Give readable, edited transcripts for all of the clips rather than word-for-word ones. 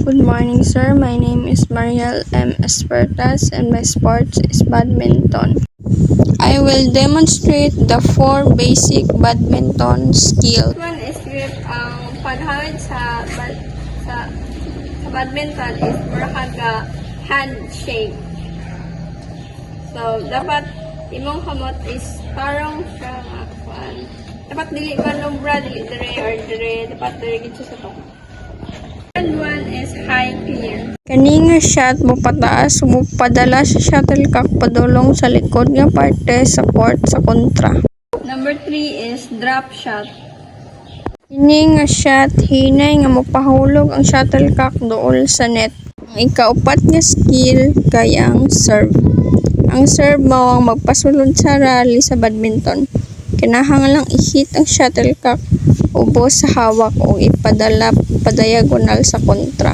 Good morning, sir. My name is Mariel M. Espertas and my sports is badminton. I will demonstrate the 4 basic badminton skills. One is grip. Ang panhawid sa badminton is murag handshake. So, dapat imong kamot is parang siya nga kuan. Dapat dili manumbra, dili dire or dire. Dapat dire gito sa to. And one is high clear. Kani nga shot mo pataas mo padala sa shuttlecock padulong sa likod nga parte sa court sa kontra. Number 3 is drop shot. Kini nga shot hinay nga mopahulog ang shuttlecock duol sa net. Ang ikaupat nga skill kay ang serve. Ang serve mao ang magpasulod sa rally sa badminton. Kinahanglang i-hit ang shuttlecock ubos sa hawak o ipadala padayagonal sa kontra.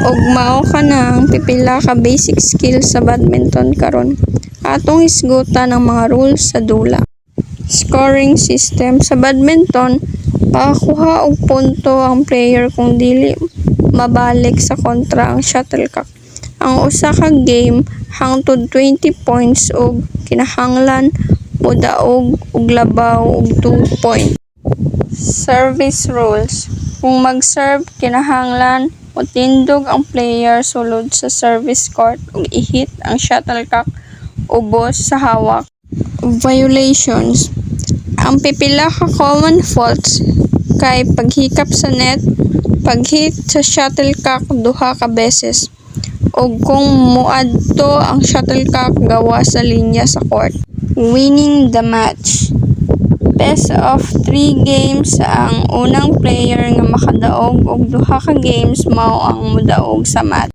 Og mao ka nang pipila ka basic skills sa badminton karon. Atong isgutan ang mga rules sa dula. Scoring system sa badminton, pakakuha og punto ang player kung dili mabalik sa kontra ang shuttlecock. Ang usa ka game hangtod 20 points og kinahanglan modaog og labaw og 2 points. Service rules. Kung mag-serve, kinahanglan motindog ang player sulod sa service court ug i-hit ang shuttlecock ubos sa hawak. Violations. Ang pipila ka common faults kay paghikap sa net, pag-hit sa shuttlecock duha ka beses, ug kung muadto ang shuttlecock gawa sa linya sa court. Winning the match. Best of 3 games ang unang player nga makadaog og duha ka games mao ang modaog sa match.